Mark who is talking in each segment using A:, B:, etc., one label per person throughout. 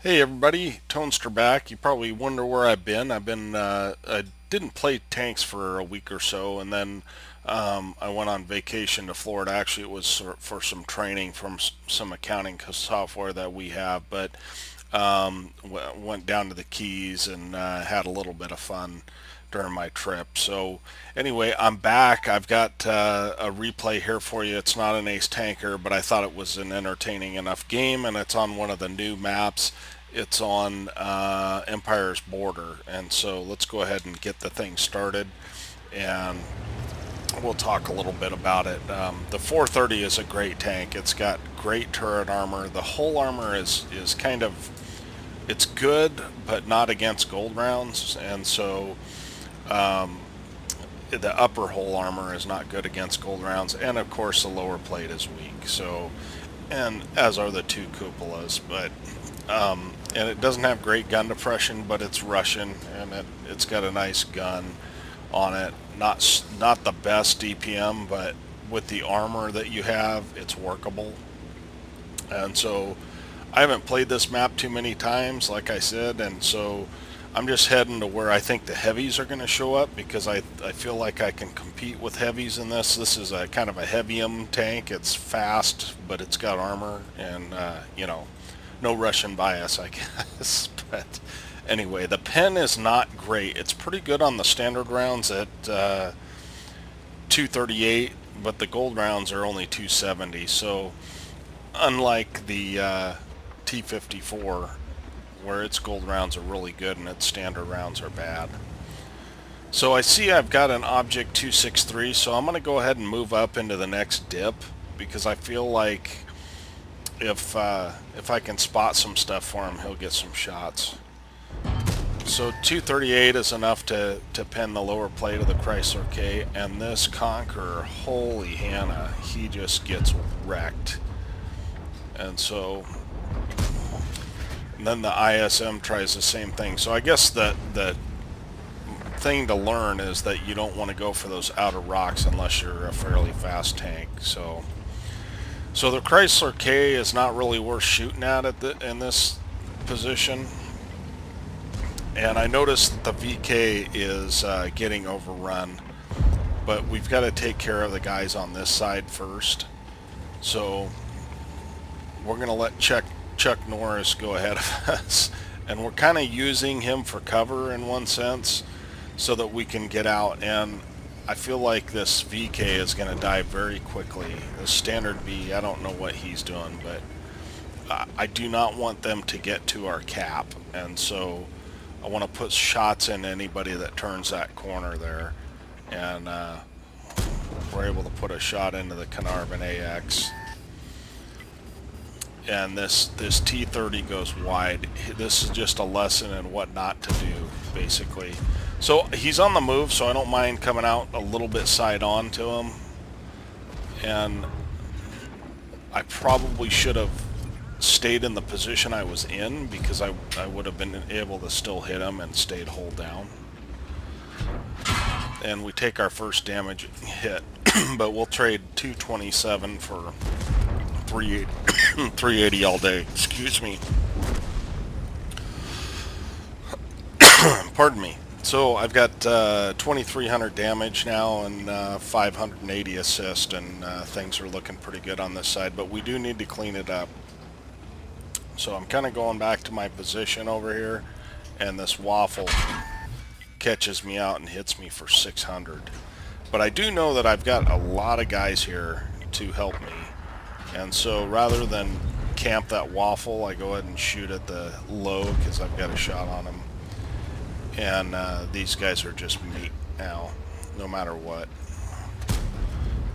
A: Hey everybody, Tonester back. You probably wonder where I've been. I didn't play tanks for a week or so, and then I went on vacation to Florida. Actually, it was for some training from some accounting software that we have, but went down to the Keys and had a little bit of fun during my trip. So anyway, I'm back. I've got a replay here for you. It's not an ace tanker, but I thought it was an entertaining enough game, and it's on one of the new maps. It's on Empire's Border, and so let's go ahead and get the thing started, and we'll talk a little bit about it. The 430 is a great tank. It's got great turret armor. The hull armor is kind of, it's good, but not against gold rounds, and so the upper hull armor is not good against gold rounds, and of course the lower plate is weak. So, and as are the two cupolas, but and it doesn't have great gun depression, but it's Russian, and it's got a nice gun on it. Not the best DPM, but with the armor that you have, it's workable. And so I haven't played this map too many times, like I said, and so I'm just heading to where I think the heavies are going to show up because I feel like I can compete with heavies in this. This is a kind of a heavium tank. It's fast, but it's got armor and, no Russian bias, I guess. But anyway, the pen is not great. It's pretty good on the standard rounds at 238, but the gold rounds are only 270. So unlike the T54, where its gold rounds are really good and its standard rounds are bad. So I see I've got an object 263, so I'm going to go ahead and move up into the next dip because I feel like if I can spot some stuff for him, he'll get some shots. So 238 is enough to pin the lower plate of the Chrysler K, and this Conqueror, holy Hannah, he just gets wrecked. And so and then the ISM tries the same thing. So I guess the thing to learn is that you don't want to go for those outer rocks unless you're a fairly fast tank. So the Chrysler K is not really worth shooting at in this position. And I noticed that the VK is getting overrun, but we've got to take care of the guys on this side first. So we're going to let Chuck Norris go ahead of us, and we're kind of using him for cover in one sense so that we can get out. And I feel like this VK is going to die very quickly. The standard V, I don't know what he's doing, but I do not want them to get to our cap, and so I want to put shots in anybody that turns that corner there, and we're able to put a shot into the Carnarvon AX. And this T30 goes wide. This is just a lesson in what not to do, basically. So he's on the move, so I don't mind coming out a little bit side on to him. And I probably should have stayed in the position I was in because I would have been able to still hit him and stayed hold down. And we take our first damage hit, but we'll trade 227 for 380 all day. Excuse me. Pardon me. So I've got 2,300 damage now and 580 assist, and things are looking pretty good on this side, but we do need to clean it up. So I'm kind of going back to my position over here, and this waffle catches me out and hits me for 600. But I do know that I've got a lot of guys here to help me, and so rather than camp that waffle, I go ahead and shoot at the low because I've got a shot on him. And these guys are just meat now, no matter what.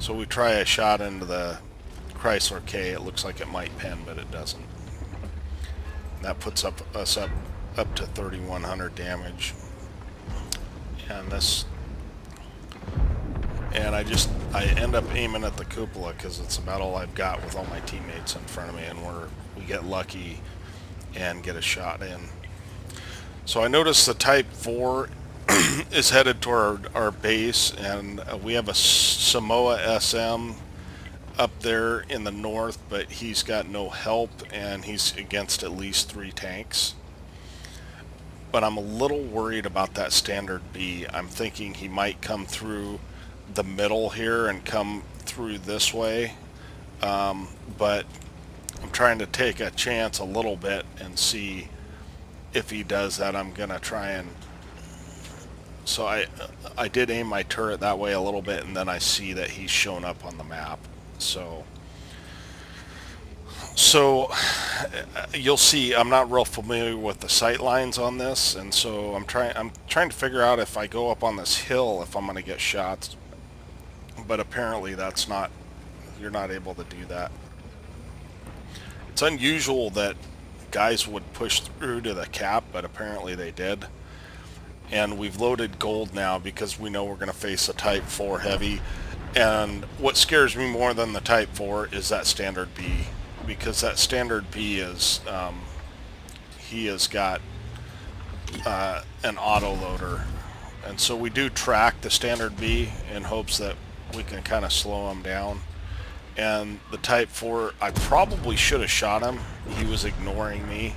A: So we try a shot into the Chrysler K. It looks like it might pin, but it doesn't. That puts us up to 3,100 damage. And I end up aiming at the cupola because it's about all I've got with all my teammates in front of me, and we get lucky and get a shot in. So I noticed the Type 4 is headed toward our base, and we have a Samoa SM up there in the north, but he's got no help and he's against at least 3 tanks. But I'm a little worried about that standard B. I'm thinking he might come through the middle here and come through this way. But I'm trying to take a chance a little bit and see if he does that. I'm gonna try and so I did aim my turret that way a little bit, and then I see that he's shown up on the map. So you'll see I'm not real familiar with the sight lines on this, and so I'm trying to figure out if I go up on this hill if I'm going to get shots. But apparently that's not, you're not able to do that. It's unusual that guys would push through to the cap, but apparently they did. And we've loaded gold now because we know we're going to face a Type 4 heavy. And what scares me more than the Type 4 is that standard B, because that standard B is he has got an auto loader, and so we do track the standard B in hopes that we can kind of slow him down. And the Type 4, I probably should have shot him. He was ignoring me,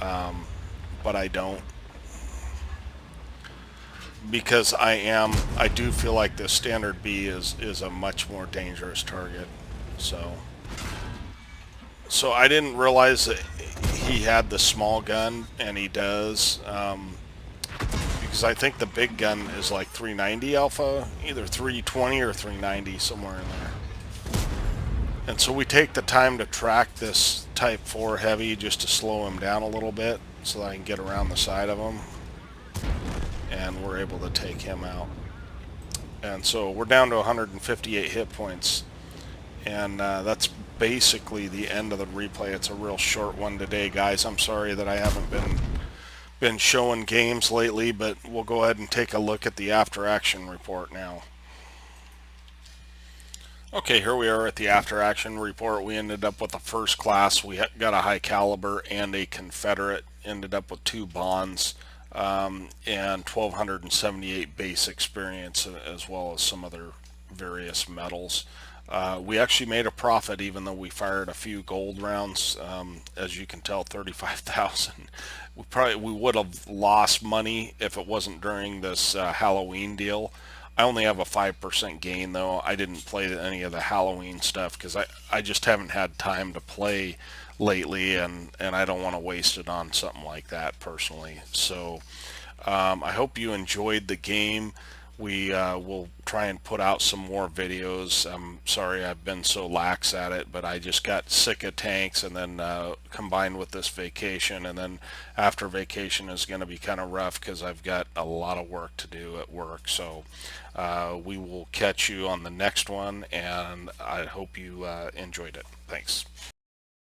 A: but I don't, because I do feel like the standard B is a much more dangerous target. So I didn't realize that he had the small gun, and he does, because I think the big gun is like 390 alpha, either 320 or 390, somewhere in there. And so we take the time to track this Type 4 heavy just to slow him down a little bit so that I can get around the side of him, and we're able to take him out. And so we're down to 158 hit points, and that's basically the end of the replay. It's a real short one today, guys. I'm sorry that I haven't been showing games lately, but we'll go ahead and take a look at the after action report now. Okay, here we are at the after action report. We ended up with a first class. We got a high caliber and a Confederate. Ended up with 2 bonds and 1,278 base experience, as well as some other various medals. We actually made a profit even though we fired a few gold rounds. As you can tell, 35,000. We would have lost money if it wasn't during this Halloween deal. I only have a 5% gain though. I didn't play any of the Halloween stuff because I just haven't had time to play lately, and I don't want to waste it on something like that personally. So I hope you enjoyed the game. We will try and put out some more videos. I'm sorry I've been so lax at it, but I just got sick of tanks, and then combined with this vacation, and then after vacation is going to be kind of rough because I've got a lot of work to do at work. So we will catch you on the next one, and I hope you enjoyed it. Thanks.